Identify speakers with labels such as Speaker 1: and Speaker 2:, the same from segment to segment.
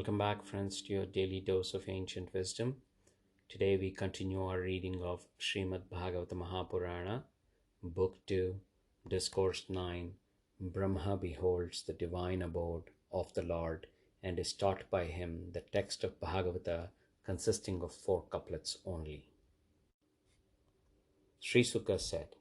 Speaker 1: Welcome back, friends, to your daily dose of ancient wisdom. Today we continue our reading of Srimad Bhagavatam Mahapurana, Book 2, Discourse 9. Brahma beholds the divine abode of the Lord and is taught by him the text of Bhagavata consisting of 4 couplets only. Sri Sukha said,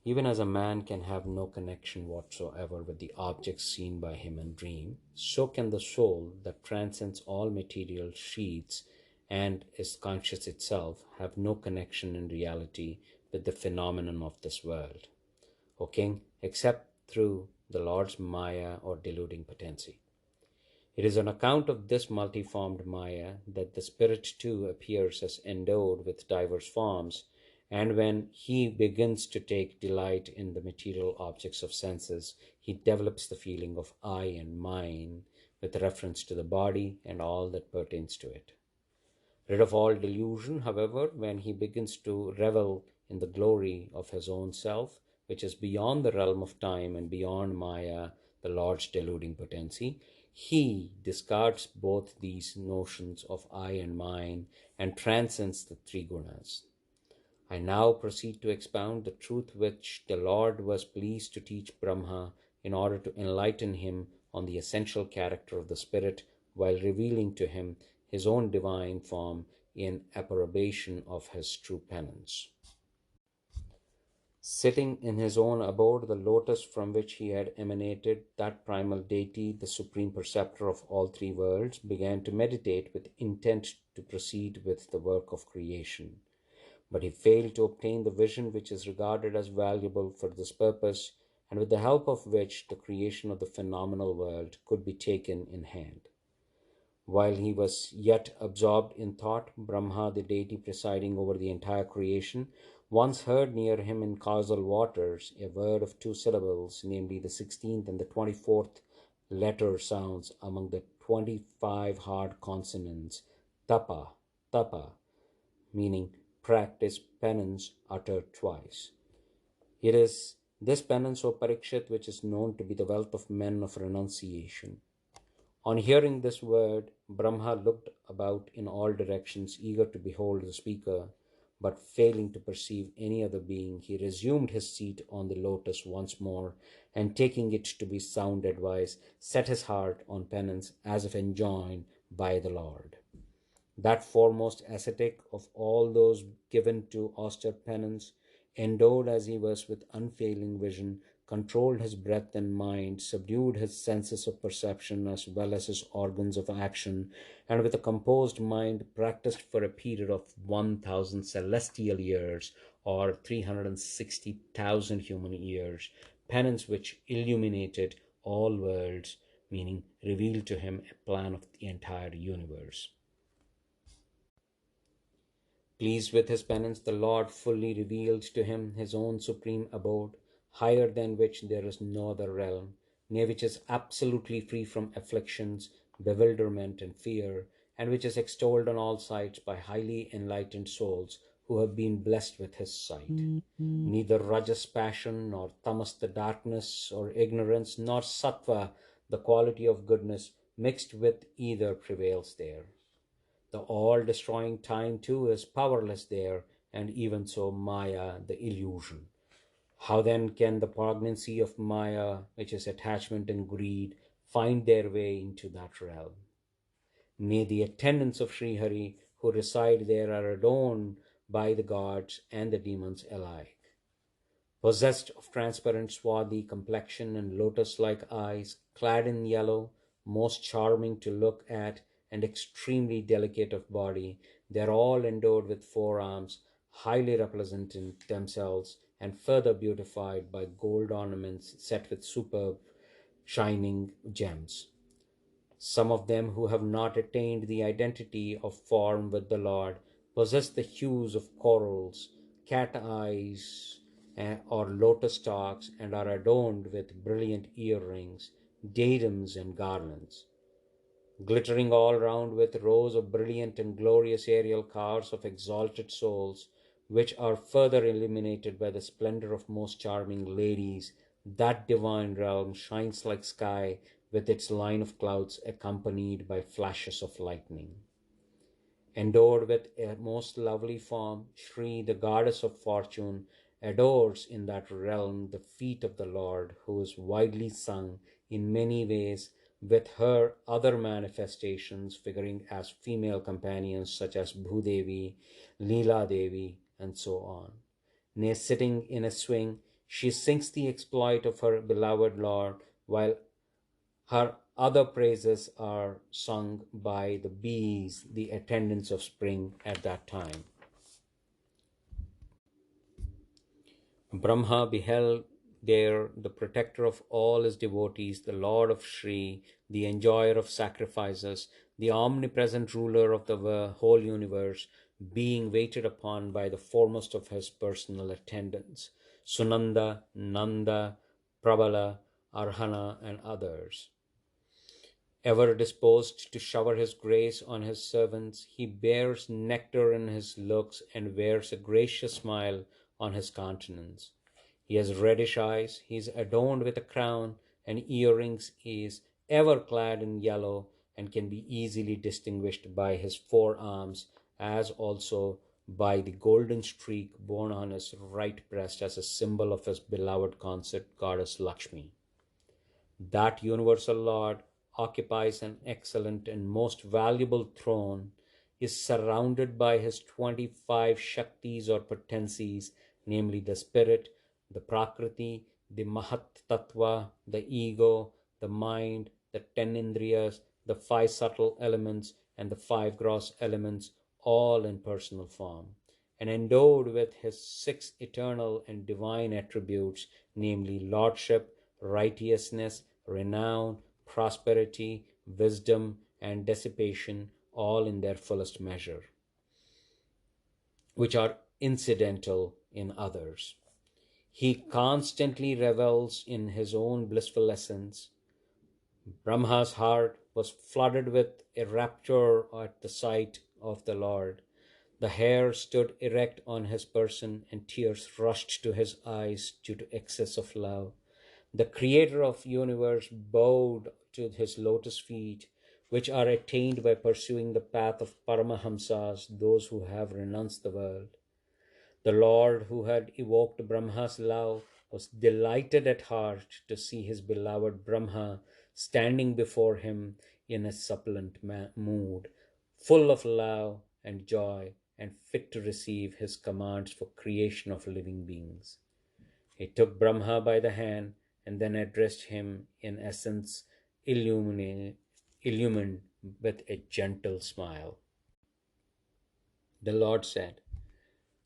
Speaker 1: "Even as a man can have no connection whatsoever with the objects seen by him in dream, so can the soul that transcends all material sheaths and is conscious itself have no connection in reality with the phenomenon of this world, O King, except through the Lord's Maya or deluding potency. It is on account of this multiformed Maya that the spirit too appears as endowed with diverse forms, and when he begins to take delight in the material objects of senses, he develops the feeling of I and mine with reference to the body and all that pertains to it. Rid of all delusion, however, when he begins to revel in the glory of his own self, which is beyond the realm of time and beyond Maya, the Lord's deluding potency, he discards both these notions of I and mine and transcends the 3 gunas. I now proceed to expound the truth which the Lord was pleased to teach Brahma in order to enlighten him on the essential character of the spirit while revealing to him his own divine form in approbation of his true penance. Sitting in his own abode, the lotus from which he had emanated, that primal deity, the supreme perceptor of all 3 worlds, began to meditate with intent to proceed with the work of creation. But he failed to obtain the vision which is regarded as valuable for this purpose, and with the help of which the creation of the phenomenal world could be taken in hand. While he was yet absorbed in thought, Brahma, the deity presiding over the entire creation, once heard near him in causal waters a word of 2 syllables, namely the 16th and the 24th letter sounds among the 25 hard consonants, tapa, tapa, meaning practice penance, uttered twice. It is this penance, O Parikshit, which is known to be the wealth of men of renunciation. On hearing this word, Brahma looked about in all directions, eager to behold the speaker, but failing to perceive any other being, he resumed his seat on the lotus once more, and taking it to be sound advice, set his heart on penance as if enjoined by the Lord. That foremost ascetic of all those given to austere penance, endowed as he was with unfailing vision, controlled his breath and mind, subdued his senses of perception as well as his organs of action, and with a composed mind practiced for a period of 1,000 celestial years, or 360,000 human years, penance which illuminated all worlds, meaning revealed to him a plan of the entire universe. Pleased with his penance, the Lord fully revealed to him his own supreme abode, higher than which there is no other realm, nay, which is absolutely free from afflictions, bewilderment, and fear, and which is extolled on all sides by highly enlightened souls who have been blessed with his sight. Neither rajas passion, nor tamas the darkness or ignorance, nor sattva the quality of goodness mixed with either prevails there. The all-destroying time too is powerless there, and even so Maya, the illusion. How then can the poignancy of Maya, which is attachment and greed, find their way into that realm? Nay, the attendants of Sri Hari who reside there are adorned by the gods and the demons alike. Possessed of transparent swarthy complexion and lotus-like eyes, clad in yellow, most charming to look at, and extremely delicate of body, they are all endowed with 4 arms, highly representing themselves, and further beautified by gold ornaments set with superb shining gems. Some of them who have not attained the identity of form with the Lord possess the hues of corals, cat eyes, or lotus stalks, and are adorned with brilliant earrings, diadems, and garlands. Glittering all round with rows of brilliant and glorious aerial cars of exalted souls, which are further illuminated by the splendor of most charming ladies, that divine realm shines like sky with its line of clouds accompanied by flashes of lightning. Endowed with a most lovely form, Shri, the goddess of fortune, adores in that realm the feet of the Lord, who is widely sung in many ways, with her other manifestations figuring as female companions such as Bhudevi, Leela Devi, and so on. Nay, sitting in a swing, she sings the exploit of her beloved Lord, while her other praises are sung by the bees, the attendants of spring at that time. Brahma beheld there the protector of all his devotees, the Lord of Shri, the enjoyer of sacrifices, the omnipresent ruler of the whole universe, being waited upon by the foremost of his personal attendants, Sunanda, Nanda, Prabala, Arhana, and others. Ever disposed to shower his grace on his servants, he bears nectar in his looks and wears a gracious smile on his countenance. He has reddish eyes, he is adorned with a crown and earrings, he is ever clad in yellow, and can be easily distinguished by his forearms, as also by the golden streak borne on his right breast as a symbol of his beloved consort goddess Lakshmi. That universal Lord occupies an excellent and most valuable throne, is surrounded by his 25 Shaktis or potencies, namely the spirit, the Prakriti, the Mahat Tattva, the ego, the mind, the 10 Indriyas, the 5 subtle elements, and the 5 gross elements, all in personal form, and endowed with his 6 eternal and divine attributes, namely lordship, righteousness, renown, prosperity, wisdom, and dissipation, all in their fullest measure, which are incidental in others. He constantly revels in his own blissful essence. Brahma's heart was flooded with a rapture at the sight of the Lord. The hair stood erect on his person, and tears rushed to his eyes due to excess of love. The creator of universe bowed to his lotus feet, which are attained by pursuing the path of Paramahamsas, those who have renounced the world. The Lord, who had evoked Brahma's love, was delighted at heart to see his beloved Brahma standing before him in a suppliant mood, full of love and joy, and fit to receive his commands for creation of living beings. He took Brahma by the hand and then addressed him in essence illumined with a gentle smile. The Lord said,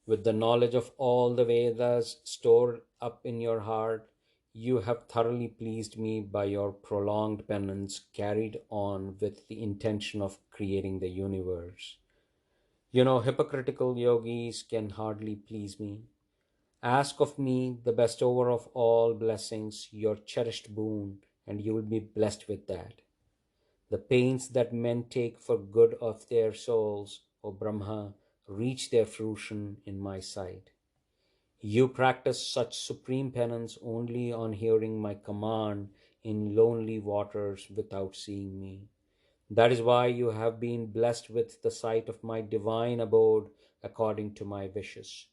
Speaker 1: "With the knowledge of all the Vedas stored up in your heart, you have thoroughly pleased me by your prolonged penance carried on with the intention of creating the universe. Hypocritical yogis can hardly please me. Ask of me, the bestower of all blessings, your cherished boon, and you will be blessed with that. The pains that men take for good of their souls, O Brahma, reach their fruition in my sight. You practice such supreme penance only on hearing my command in lonely waters without seeing me. That is why you have been blessed with the sight of my divine abode according to my wishes.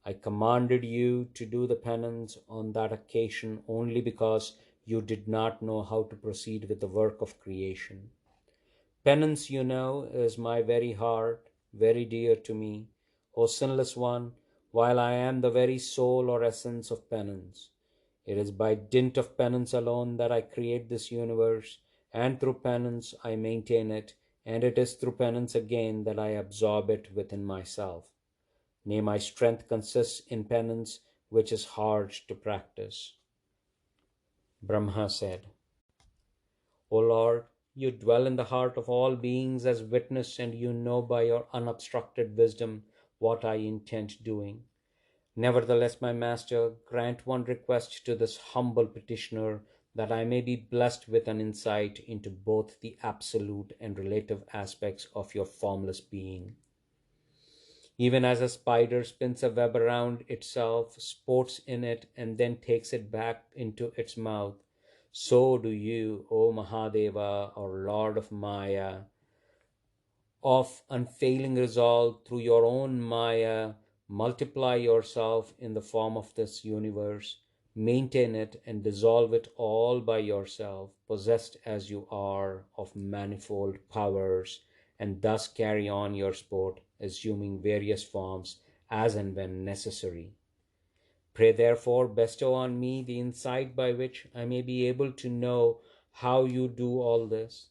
Speaker 1: I commanded you to do the penance on that occasion only because you did not know how to proceed with the work of creation. Penance, is my very heart, very dear to me, O sinless one, while I am the very soul or essence of penance. It is by dint of penance alone that I create this universe, and through penance I maintain it, and it is through penance again that I absorb it within myself. Nay, my strength consists in penance, which is hard to practice." Brahma said, "O Lord, you dwell in the heart of all beings as witness, and you know by your unobstructed wisdom what I intend doing. Nevertheless, my master, grant one request to this humble petitioner, that I may be blessed with an insight into both the absolute and relative aspects of your formless being. Even as a spider spins a web around itself, sports in it, and then takes it back into its mouth, So do you, O Mahadeva, or Lord of Maya, of unfailing resolve through your own Maya, multiply yourself in the form of this universe, maintain it and dissolve it all by yourself, possessed as you are of manifold powers, and thus carry on your sport, assuming various forms as and when necessary. Pray therefore bestow on me the insight by which I may be able to know how you do all this.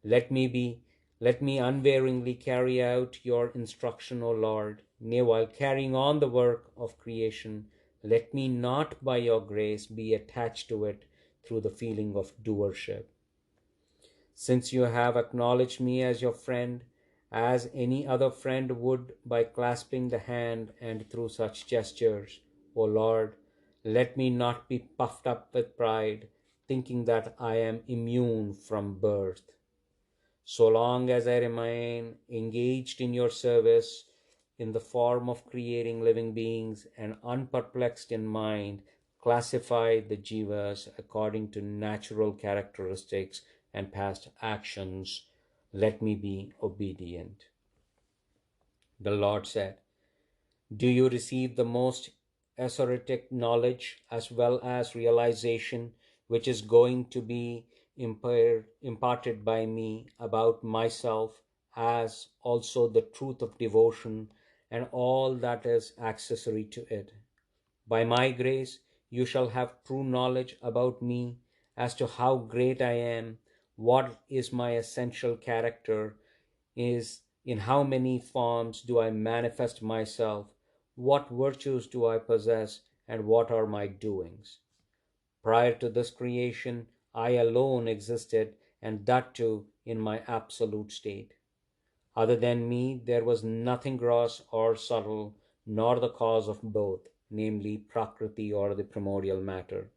Speaker 1: Let me be, let me unwaveringly carry out your instruction, O Lord. Nay, while carrying on the work of creation, let me not by your grace be attached to it through the feeling of doership. Since you have acknowledged me as your friend, as any other friend would by clasping the hand and through such gestures, O Lord, let me not be puffed up with pride, thinking that I am immune from birth. So long as I remain engaged in your service in the form of creating living beings and unperplexed in mind, classify the jivas according to natural characteristics and past actions, let me be obedient. The Lord said, do you receive the most esoteric knowledge as well as realization which is going to be imparted by me about myself, as also the truth of devotion and all that is accessory to it? By my grace you shall have true knowledge about me as to how great I am, what is my essential character, is in how many forms do I manifest myself, what virtues do I possess, and what are my doings. Prior to this creation, I alone existed, and that too in my absolute state. Other than me, there was nothing gross or subtle, nor the cause of both, namely Prakriti or the primordial matter.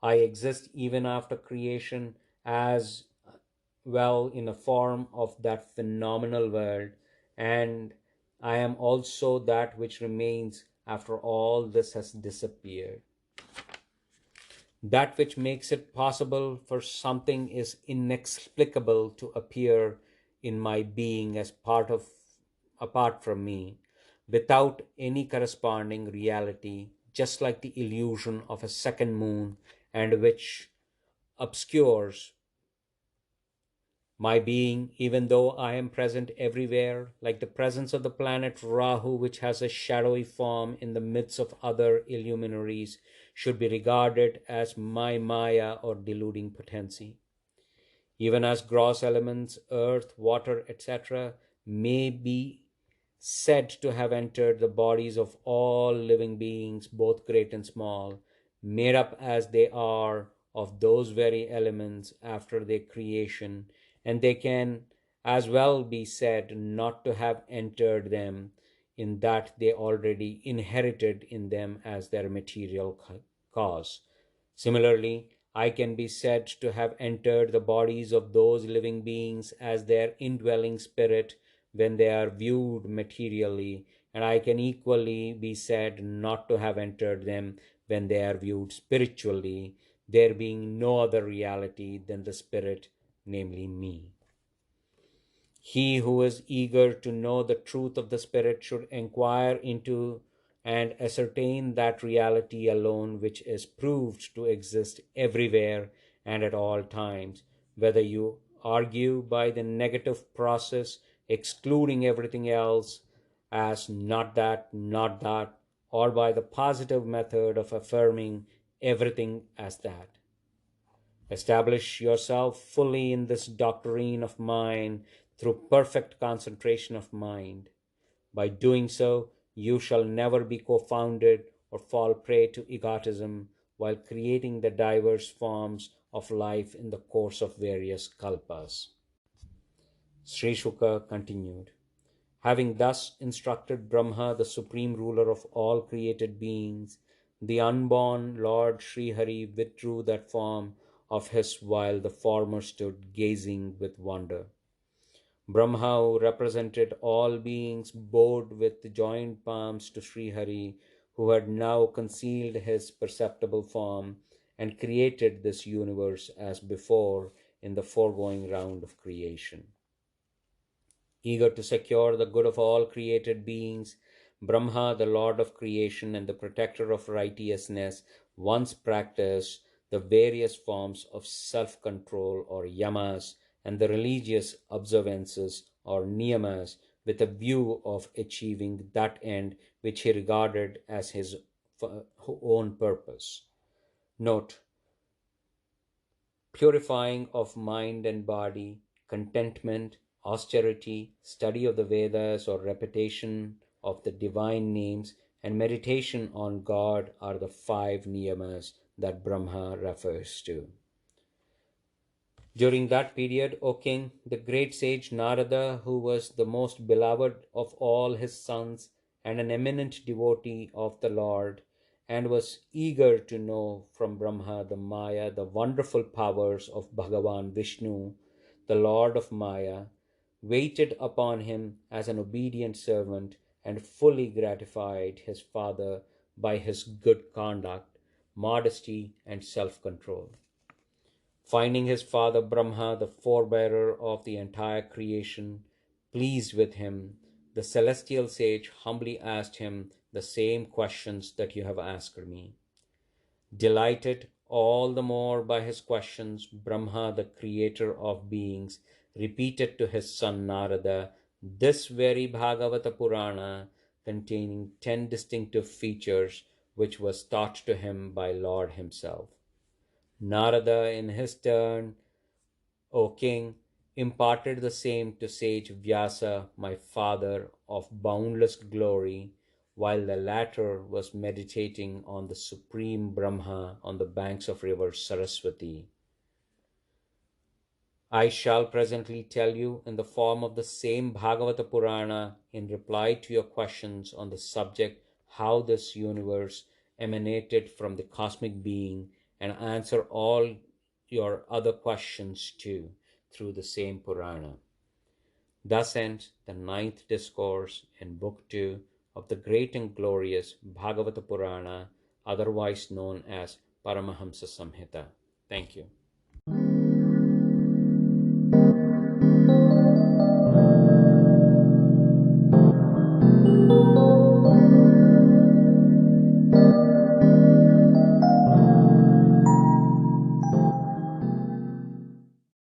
Speaker 1: I exist even after creation as well in a form of that phenomenal world, and I am also that which remains after all this has disappeared. That which makes it possible for something is inexplicable to appear in my being as apart from me, without any corresponding reality, just like the illusion of a second moon, and which obscures my being, even though I am present everywhere, like the presence of the planet Rahu, which has a shadowy form in the midst of other illuminaries, should be regarded as my Maya or deluding potency. Even as gross elements, earth, water, etc., may be said to have entered the bodies of all living beings, both great and small, made up as they are of those very elements after their creation, and they can as well be said not to have entered them, in that they already inherited in them as their material cause. Similarly, I can be said to have entered the bodies of those living beings as their indwelling spirit when they are viewed materially, and I can equally be said not to have entered them when they are viewed spiritually, there being no other reality than the spirit, namely me. He who is eager to know the truth of the Spirit should inquire into and ascertain that reality alone which is proved to exist everywhere and at all times, whether you argue by the negative process, excluding everything else as not that, or by the positive method of affirming everything as that. Establish yourself fully in this doctrine of mine through perfect concentration of mind. By doing so, you shall never be confounded or fall prey to egotism while creating the diverse forms of life in the course of various kalpas. Sri Shuka continued. Having thus instructed Brahma, the supreme ruler of all created beings, the unborn Lord Sri Hari withdrew that form of his while the former stood gazing with wonder. Brahma, who represented all beings, bowed with joined palms to Sri Hari, who had now concealed his perceptible form, and created this universe as before in the foregoing round of creation. Eager to secure the good of all created beings, Brahma, the lord of creation and the protector of righteousness, once practiced the various forms of self-control or yamas and the religious observances or niyamas with a view of achieving that end which he regarded as his own purpose. Note: purifying of mind and body, contentment, austerity, study of the Vedas or repetition of the divine names, and meditation on God are the 5 niyamas that Brahma refers to. During that period, O king, the great sage Narada, who was the most beloved of all his sons and an eminent devotee of the Lord, and was eager to know from Brahma the Maya, the wonderful powers of Bhagavan Vishnu, the Lord of Maya, waited upon him as an obedient servant and fully gratified his father by his good conduct, modesty, and self-control. Finding his father Brahma, the forebearer of the entire creation, pleased with him, the celestial sage humbly asked him the same questions that you have asked me. Delighted all the more by his questions, Brahma, the creator of beings, repeated to his son Narada this very Bhagavata Purana containing 10 distinctive features which was taught to him by Lord himself. Narada, in his turn, O king, imparted the same to sage Vyasa, my father of boundless glory, while the latter was meditating on the supreme Brahma on the banks of river Saraswati. I shall presently tell you in the form of the same Bhagavata Purana, in reply to your questions on the subject, how this universe emanated from the cosmic being, and answer all your other questions too through the same Purana. Thus ends the 9th discourse in Book 2 of the great and glorious Bhagavata Purana, otherwise known as Paramahamsa Samhita. Thank you.